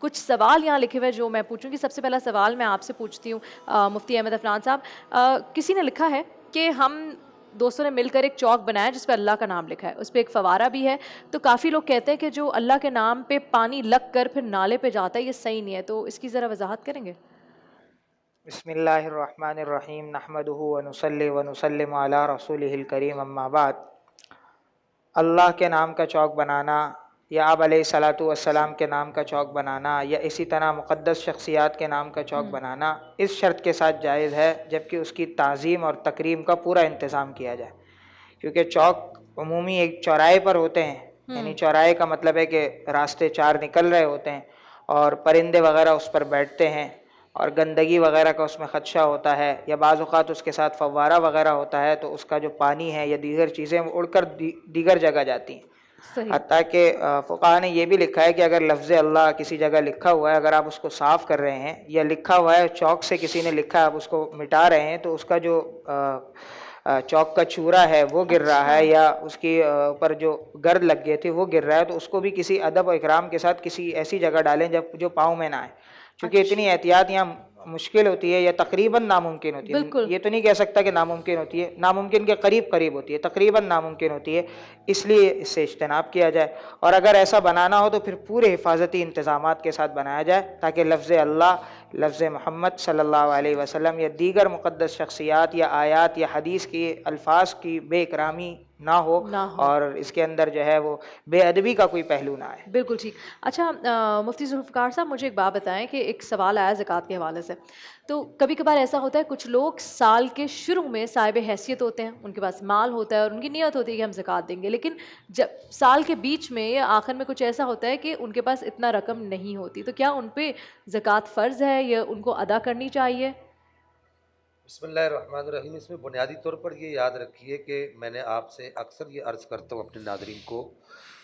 कुछ सवाल यहाँ लिखे हुए हैं जो मैं पूछूंगी। सबसे पहला सवाल मैं आपसे पूछती हूँ मुफ्ती अहमद अफनान साहब। किसी ने लिखा है कि हम दोस्तों ने मिलकर एक चौक बनाया जिस पर अल्लाह का नाम लिखा है, उस पर एक फवारा भी है। तो काफ़ी लोग कहते हैं कि जो अल्लाह के नाम पे पानी लग कर फिर नाले पे जाता है ये सही नहीं है, तो इसकी ज़रा वजाहत करेंगे? बिस्मिल्लाहिर्रहमानिर्रहीम नहमदुहु व नुसल्ली व नुसल्लिमु अला रसूलिहिल करीम अम्मा बाद। अल्लाह के नाम का चौक बनाना या आप अलैहिस्सलातु वस्सलाम के नाम का चौक बनाना या इसी तरह मुक़द्दस शख्सियात के नाम का चौक बनाना इस शर्त के साथ जायज़ है जबकि उसकी ताज़ीम और तकरीम का पूरा इंतज़ाम किया जाए। क्योंकि चौक अमूमी एक चौराहे पर होते हैं, यानी चौराहे का मतलब है कि रास्ते चार निकल रहे होते हैं और परिंदे वगैरह उस पर बैठते हैं और गंदगी वगैरह का उसमें ख़दशा होता है या बाज़ औक़ात उसके साथ फव्वारा वगैरह होता है, तो उसका जो पानी है या दीगर चीज़ें उड़कर दीगर जगह जाती हैं। सही। हत्ता कि फ़ुक़हा ने ये भी लिखा है कि अगर लफ्ज़ अल्लाह किसी जगह लिखा हुआ है, अगर आप उसको साफ़ कर रहे हैं या लिखा हुआ है चौक से किसी ने लिखा है आप उसको मिटा रहे हैं, तो उसका जो चौक का चूरा है वो गिर रहा अच्छा। है या उसकी ऊपर जो गर्द लग गए थे वो गिर रहा है, तो उसको भी किसी अदब और इकराम के साथ किसी ऐसी जगह डालें जब जो पाँव में ना आए। चूँकि इतनी अच्छा। एहतियात यहाँ मुश्किल होती है या तकरीबन नामुमकिन होती है। बिल्कुल। ये तो नहीं कह सकता कि नामुमकिन होती है, नामुमकिन के करीब करीब होती है, तकरीबन नामुमकिन होती है, इसलिए इससे इज्तनाब किया जाए। और अगर ऐसा बनाना हो तो फिर पूरे हिफाजती इंतज़ामात के साथ बनाया जाए ताकि लफ्ज़ अल्लाह, लफ्ज़ मोहम्मद सल्लल्लाहु अलैहि वसल्लम या दीगर मुक़द्दस शख्सियात या आयात या हदीस की अल्फाज की बेइकरामी ना हो ना हो। और इसके अंदर जो है वो बेअदबी का कोई पहलू ना आए। बिल्कुल ठीक। अच्छा, मुफ्ती ज़ुल्फ़िकार साहब मुझे एक बात बताएं कि एक सवाल आया ज़कात के हवाले से। तो कभी कभार ऐसा होता है कुछ लोग साल के शुरू में साहिब हैसियत होते हैं, उनके पास माल होता है और उनकी नीयत होती है कि हम ज़कात देंगे, लेकिन जब साल के बीच में या आखिर में कुछ ऐसा होता है कि उनके पास इतना रकम नहीं होती, तो क्या उन पे ज़कात फ़र्ज़ है या उनको अदा करनी चाहिए? बिस्मिल्लाहिर्रहमानिर्रहीम। इसमें बुनियादी तौर पर ये याद रखिए कि मैंने आपसे अक्सर ये अर्ज़ करता हूँ अपने नादरीन को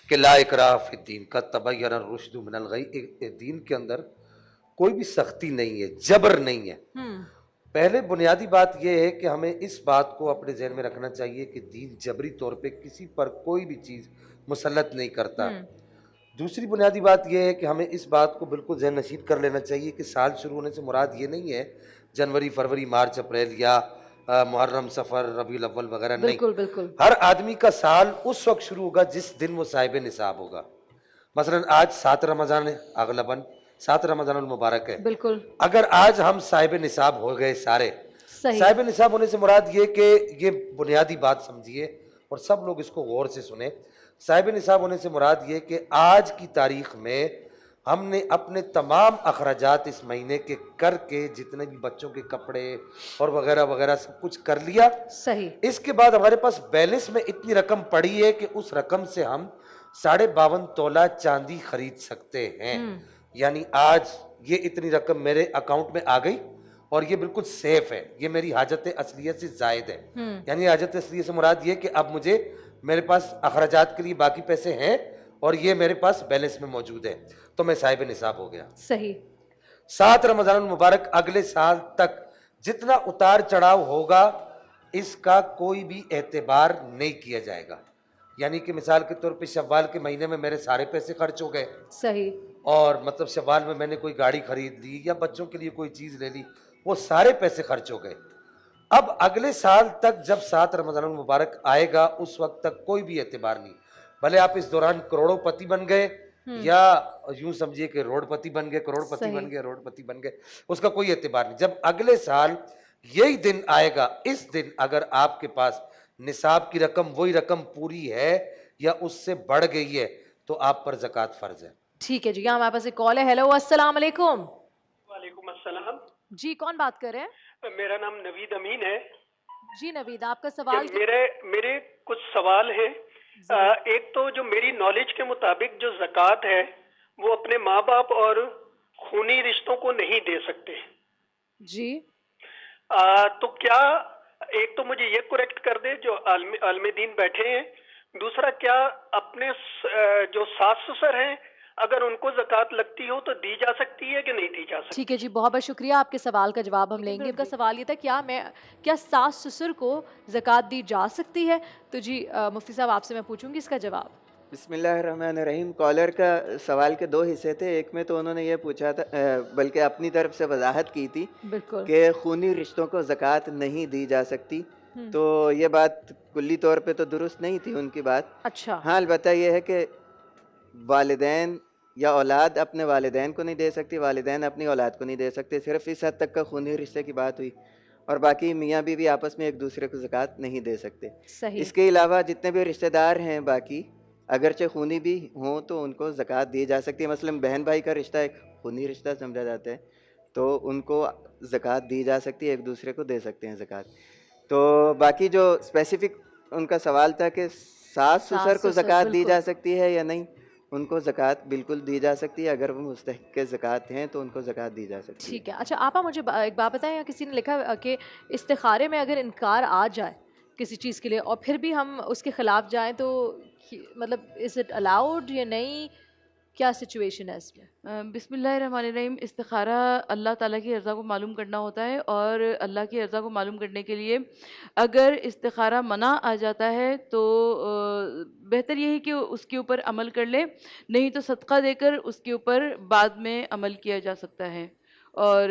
कि ला इकराह फिद्दीन का तबय्यन रुश्द मिनल गई। दीन के अंदर कोई भी सख्ती नहीं है, जबर नहीं है। पहले बुनियादी बात यह है कि हमें इस बात को अपने जहन में रखना चाहिए कि दीन जबरी तौर पे किसी पर कोई भी चीज़ मुसल्लत नहीं करता। दूसरी बुनियादी बात यह है कि हमें इस बात को बिल्कुल ज़हन नशीन कर लेना चाहिए कि साल शुरू होने से मुराद ये नहीं है जनवरी, फरवरी, मार्च, अप्रैल या मुहर्रम, सफ़र, रबीउल अव्वल वगैरह नहीं। बिल्कुल बिल्कुल। हर आदमी का साल उस वक्त शुरू होगा जिस दिन वो साहिब निसाब होगा। मसलन आज 7 रमज़ान है, अगलबन 7 रमज़ान मुबारक है। बिल्कुल अगर आज हम साहिब निसाब हो गए सारे, सही। साहिब निसाब होने से मुराद ये कि ये बुनियादी बात समझिए और सब लोग इसको गौर से सुने। साहिब निसाब होने से मुराद ये कि आज की तारीख में हमने अपने तमाम अखराजात इस महीने के करके जितने भी बच्चों के कपड़े और वगैरह वगैरह सब कुछ कर लिया। सही। इसके बाद हमारे पास बैलेंस में इतनी रकम पड़ी है कि उस रकम से हम 52.5 तोला चांदी खरीद सकते हैं। यानी आज ये इतनी रकम मेरे अकाउंट में आ गई और ये बिल्कुल सेफ है, ये मेरी हाजत असलियत से जायद है। यानी हाजत असलियत से मुराद ये कि अब मुझे मेरे पास अखराजात के लिए बाकी पैसे हैं और ये मेरे पास बैलेंस में मौजूद है, तो मैं साहिब निसाब हो गया। सही। 7 रमज़ान मुबारक अगले साल तक जितना उतार चढ़ाव होगा इसका कोई भी एतबार नहीं किया जाएगा। यानी कि मिसाल के तौर पे शव्वाल के महीने में मेरे सारे पैसे खर्च हो गए, सही। और मतलब शव्वाल में मैंने कोई गाड़ी खरीद ली या बच्चों के लिए कोई चीज़ ले ली, वो सारे पैसे खर्च हो गए। अब अगले साल तक जब 7 रमज़ान मुबारक आएगा उस वक्त तक कोई भी एतबार नहीं। भले आप इस दौरान करोड़ोपति बन गए या यूं समझिए कि रोडपति बन गए, करोड़पति बन गए, रोडपति बन गए, उसका कोई एतबार नहीं। जब अगले साल यही दिन आएगा, इस दिन अगर आपके पास निसाब की रकम वही रकम पूरी है या उससे बढ़ गई है तो आप पर ज़कात फ़र्ज है। ठीक है जी, यहाँ हमारे पास एक कॉल है। हेलो, अस्सलाम वालेकुम। वालेकुम अस्सलाम। जी, कौन बात कर रहे हैं? मेरा नाम नवीद अमीन है। जी नवीद, आपका सवाल क्या? मेरे मेरे कुछ सवाल हैं। एक तो जो मेरी नॉलेज के मुताबिक जो ज़कात है वो अपने माँ बाप और खूनी रिश्तों को नहीं दे सकते जी। तो क्या, एक तो मुझे ये करेक्ट कर दे जो आलम दीन बैठे हैं। दूसरा, क्या अपने जो सास ससुर हैं अगर उनको ज़कात लगती हो तो दी जा सकती है कि नहीं दी जा सकती? ठीक है जी, बहुत बहुत शुक्रिया। आपके सवाल का जवाब हम लेंगे। उनका सवाल ये था क्या सास ससुर को ज़कात दी जा सकती है? तो जी मुफ्ती साहब आपसे मैं पूछूंगी इसका जवाब। बिस्मिल्लाहिर्रहमानिर्रहीम। कॉलर का सवाल के दो हिस्से थे। एक में तो उन्होंने ये पूछा था, बल्कि अपनी तरफ से वजाहत की थी बिल्कुल। कि खूनी रिश्तों को ज़कात नहीं दी जा सकती। तो ये बात कुल्ली तौर पे तो दुरुस्त नहीं थी उनकी बात। अच्छा। हाँ, अलबत्ता ये है कि वालिदैन या औलाद अपने वालिदैन को नहीं दे सकती, वालिदैन अपनी औलाद को नहीं दे सकते। सिर्फ इस हद तक का खूनी रिश्ते की बात हुई, और बाकी मियाँ बीवी आपस में एक दूसरे को ज़कात नहीं दे सकते। सही। इसके अलावा जितने भी रिश्तेदार हैं बाकी, अगरचे खूनी भी हों तो उनको ज़कात दी जा सकती है। मसलन बहन भाई का रिश्ता एक खूनी रिश्ता समझा जाता है, तो उनको ज़कात दी जा सकती है, एक दूसरे को दे सकते हैं ज़कात। तो बाकी जो स्पेसिफ़िक उनका सवाल था कि सास ससुर को ससुर, ज़कात दी बिल्कुल। जा सकती है या नहीं, उनको ज़कात बिल्कुल दी जा सकती है। अगर वो मुस्तहिक़ ज़कात हैं तो उनको ज़कात दी जा सकती है। ठीक है। अच्छा आपा मुझे एक बात बताएं, या किसी ने लिखा कि इस्तिखारे में अगर इनकार आ जाए किसी चीज़ के लिए और फिर भी हम उसके ख़िलाफ़ जाएं तो मतलब इज़ इट अलाउड या नहीं, क्या सिचुएशन है इसमें? बिस्मिल्लाहिर्रहमानिर्रहीम। इस्तिखारा अल्लाह ताला की रज़ा को मालूम करना होता है, और अल्लाह की रज़ा को मालूम करने के लिए अगर इस्तिखारा मना आ जाता है तो बेहतर यही कि उसके ऊपर अमल कर ले, नहीं तो सदका देकर उसके ऊपर बाद में अमल किया जा सकता है। और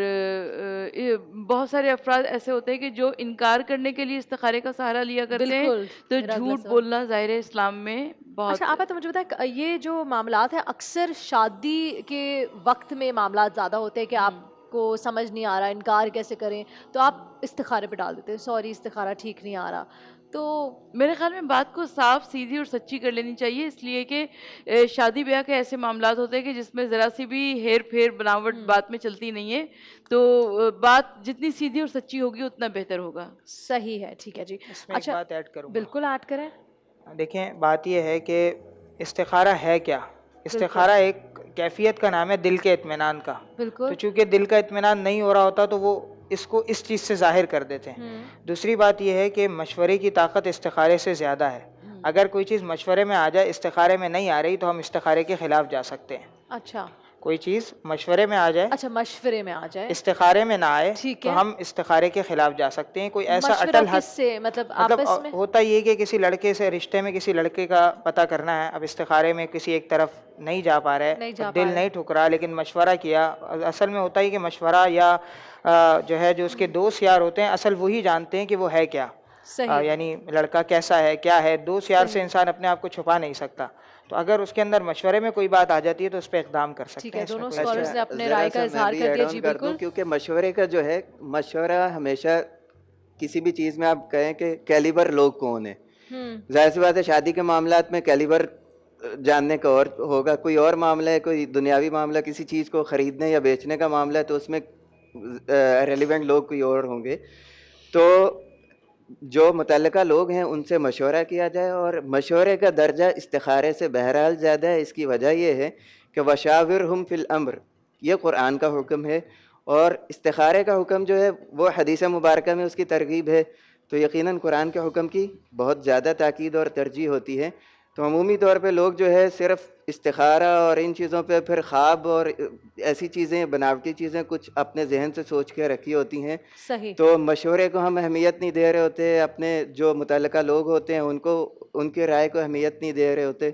बहुत सारे अफराद ऐसे होते हैं कि जो इनकार करने के लिए इस्तिखारे का सहारा लिया करते हैं, बिल्कुल। तो मेरा अगला झूठ सवाल। बोलना ज़ाहिर है इस्लाम में बहुत अच्छा आपा तो मुझे बताएं, ये जो मामलात है अक्सर शादी के वक्त में मामलात ज़्यादा होते हैं कि आपको समझ नहीं आ रहा, इनकार कैसे करें, तो आप इस्तिखारे पे डाल देते हैं, सॉरी इस्तिखारा ठीक नहीं आ रहा। तो मेरे ख्याल में बात को साफ सीधी और सच्ची कर लेनी चाहिए, इसलिए कि शादी ब्याह के ऐसे मामलात होते हैं कि जिसमें ज़रा सी भी हेर फेर बनावट बात में चलती नहीं है। तो बात जितनी सीधी और सच्ची होगी उतना बेहतर होगा। सही है, ठीक है जी। इसमें एक अच्छा बात ऐड करूँगा। बिल्कुल ऐड करें। देखें, बात यह है कि इस्तिखारा है क्या। इस्तिखारा एक कैफियत का नाम है दिल के इत्मीनान का। तो बिल्कुल। चूँकि दिल का इत्मीनान नहीं हो रहा होता तो वो इसको इस चीज़ से ज़ाहिर कर देते हैं। दूसरी बात यह है कि मशवरे की ताकत इस्तिखारे से ज़्यादा है। अगर कोई चीज़ मशवरे में आ जाए, इस्तिखारे में नहीं आ रही, तो हम इस्तिखारे के ख़िलाफ़ जा सकते हैं। अच्छा। कोई चीज़ मशवरे में आ जाए, अच्छा मशवरे में आ जाए, इस्तिखारे में ना आए, ठीक तो है। हम इस्तिखारे के खिलाफ जा सकते हैं। कोई ऐसा मशवरा अटल हद, किससे, मतलब मतलब आपस में? होता ये कि किसी लड़के से रिश्ते में किसी लड़के का पता करना है, अब इस्तिखारे में किसी एक तरफ नहीं जा पा रहा नहीं है, जा और पा दिल रहे। नहीं ठुक रहा, लेकिन मशवरा किया। असल में होता है कि मशवरा या जो है, जो उसके दोस्त यार होते हैं, असल वही जानते हैं कि वो है क्या। सही। यानी लड़का कैसा है, क्या है। दोस्त यार सही। से इंसान अपने आप को छुपा नहीं सकता। तो अगर उसके अंदर मशवरे में कोई बात आ जाती है तो उस पर इकदाम कर सकते ठीक हैं। है, इसमें दोनों कोई स्कॉलर्स ऐसी- ने अपने ज़रा राय सा का मैं इजहार भी कर ऐड दिया। ऑन जी कर दूं, बिल्कुल। क्योंकि मशवरे का जो है, मशवरा हमेशा किसी भी चीज़ में आप कहें कि कैलिबर लोग कौन है, जाहिर सी बात है शादी के मामलात में कैलिबर जानने का और होगा, कोई और मामला है, कोई दुनियावी मामला, किसी चीज़ को ख़रीदने या बेचने का मामला है, तो उसमें रेलिवेंट लोग कोई और होंगे। तो जो मुतल्लिका लोग हैं उनसे मशवरा किया जाए, और मशवरे का दर्जा इस्तिखारे से बहरहाल ज़्यादा है। इसकी वजह यह है कि वशाविरहुम फिल अम्र, ये कुरान का हुक्म है, और इस्तिखारे का हुक्म जो है वो हदीस मुबारक में उसकी तरगीब है। तो यकीनन कुरान के हुक्म की बहुत ज़्यादा ताकीद और तरजीह होती है। तो अमूमी तौर पे लोग जो है सिर्फ़ इस्तिखारा और इन चीज़ों पे फिर ख्वाब और ऐसी चीज़ें, बनावटी चीज़ें कुछ अपने जहन से सोच के रखी होती हैं। सही। तो मशवरे को हम अहमियत नहीं दे रहे होते, अपने जो मुतल्लिका लोग होते हैं उनको, उनकी राय को अहमियत नहीं दे रहे होते।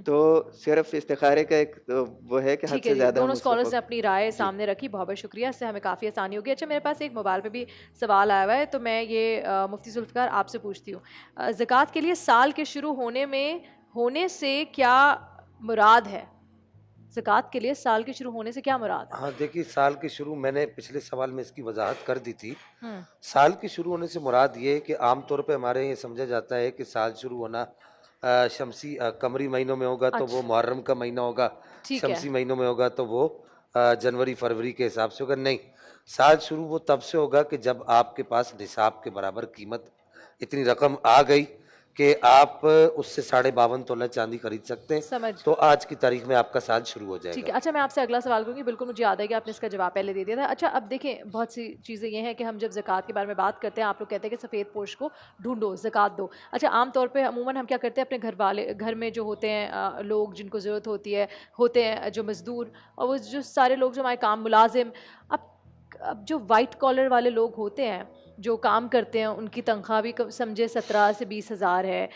तो सिर्फ इस्तिखारे का एक वो है कि हद ठीक है से जी, ज़्यादा हम दोनों उसको स्कॉलर्स ने अपनी राय सामने रखी, बहुत बहुत शुक्रिया, इससे हमें काफ़ी आसानी होगी। अच्छा मेरे पास एक मोबाइल पे भी सवाल आया हुआ है, तो मैं ये मुफ्ती जुल्फ़िकार आपसे पूछती हूँ, ज़कात के लिए साल के शुरू होने से क्या मुराद है? ज़कात के लिए साल के शुरू होने से क्या मुराद है? हाँ देखिए, साल के शुरू, मैंने पिछले सवाल में इसकी वजाहत कर दी थी। साल के शुरू होने से मुराद ये है कि आम तौर पे हमारे यहाँ ये समझा जाता है कि साल शुरू होना शमसी कमरी महीनों में होगा तो वो अच्छा। मुहर्रम का महीना होगा, ठीक है। शमसी महीनों में होगा तो वो जनवरी फरवरी के हिसाब से होगा। नहीं, साल शुरू वो तब से होगा कि जब आपके पास निसाब के बराबर कीमत, इतनी रकम आ गई کہ آپ اس سے 52.5 تولہ چاندی خرید سکتے ہیں. سمجھ تو آج کی تاریخ میں آپ کا سال شروع ہو جائے ٹھیک گا. ہے. اچھا میں آپ سے اگلا سوال کروں گی. بالکل مجھے یاد ہے کہ آپ نے اس کا جواب پہلے دے دیا تھا. اچھا اب دیکھیں بہت سی چیزیں یہ ہیں کہ ہم جب زکوٰۃ کے بارے میں بات کرتے ہیں آپ لوگ کہتے ہیں کہ سفید پوش کو ڈھونڈو زکوٰۃ دو. اچھا عام طور پہ عموماً ہم کیا کرتے ہیں اپنے گھر میں جو ہوتے ہیں لوگ جن کو ضرورت ہوتی ہے ہوتے ہیں جو مزدور اور وہ جو سارے لوگ جو ہمارے کام ملازم اب جو وائٹ کالر والے لوگ ہوتے ہیں جو کام کرتے ہیں ان کی تنخواہ بھی سمجھے 17 سے 20 ہزار ہے.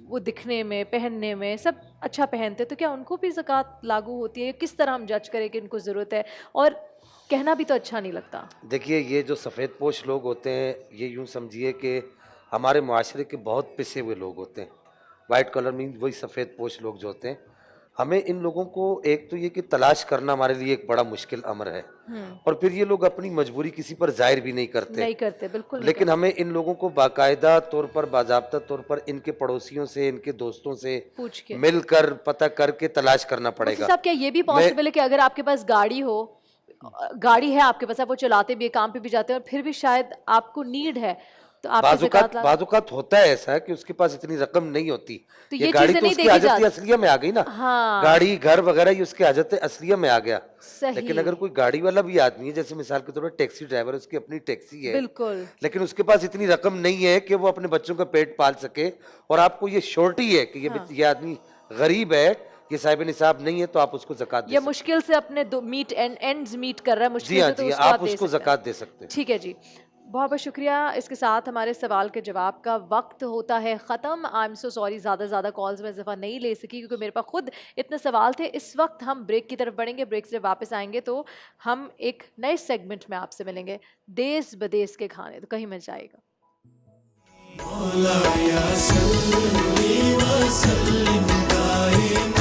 وہ دکھنے میں پہننے میں سب اچھا پہنتے تو کیا ان کو بھی زکوٰۃ لاگو ہوتی ہے؟ کس طرح ہم جج کریں کہ ان کو ضرورت ہے؟ اور کہنا بھی تو اچھا نہیں لگتا. دیکھیے یہ جو سفید پوش لوگ ہوتے ہیں یہ یوں سمجھیے کہ ہمارے معاشرے کے بہت پسے ہوئے لوگ ہوتے ہیں. وائٹ کلر مین وہی سفید پوش لوگ جو ہوتے ہیں. ہمیں ان لوگوں کو ایک تو یہ کہ تلاش کرنا ہمارے لیے ایک بڑا مشکل امر ہے اور پھر یہ لوگ اپنی مجبوری کسی پر ظاہر بھی نہیں کرتے بالکل. لیکن ہمیں ان لوگوں کو باقاعدہ طور پر باضابطہ طور پر ان کے پڑوسیوں سے ان کے دوستوں سے پوچھ کے مل کر پتہ کر کے تلاش کرنا پڑے گا. صاحب کیا یہ بھی پاسبل ہے کہ اگر آپ کے پاس گاڑی ہے آپ کے پاس آپ وہ چلاتے بھی کام پہ بھی جاتے ہیں اور پھر بھی شاید آپ کو نیڈ ہے تو آپ بعض اوقات ہوتا ہے ایسا کہ اس کے پاس اتنی رقم نہیں ہوتی. تو یہ گاڑی تو اس کی حاجت اصلیہ میں آ گئی نا. گاڑی گھر وغیرہ یہ اس کی حاجت اصلیہ میں آ گیا. لیکن اگر کوئی گاڑی والا بھی آدمی ہے جیسے مثال کے طور پر ٹیکسی ڈرائیور اس کی اپنی ٹیکسی ہے بالکل لیکن اس کے پاس اتنی رقم نہیں ہے کہ وہ اپنے بچوں کا پیٹ پال سکے اور آپ کو یہ شورٹی ہے کہ یہ آدمی غریب ہے یہ صاحب نصاب نہیں ہے تو آپ اس کو زکوٰۃ یہ مشکل سے اپنے اینڈز میٹ کر رہا ہے مشکل سے تو آپ اس کو زکوٰۃ دے سکتے ہیں. ٹھیک ہے جی بہت بہت شکریہ. اس کے ساتھ ہمارے سوال کے جواب کا وقت ہوتا ہے ختم. آئی ایم سو سوری زیادہ کالز میں اضافہ نہیں لے سکی کیونکہ میرے پاس خود اتنے سوال تھے. اس وقت ہم بریک کی طرف بڑھیں گے. بریک سے واپس آئیں گے تو ہم ایک نئے سیگمنٹ میں آپ سے ملیں گے دیس بدیس کے کھانے. تو کہیں مل جائے گا. مولا یا صلی وسلم دائما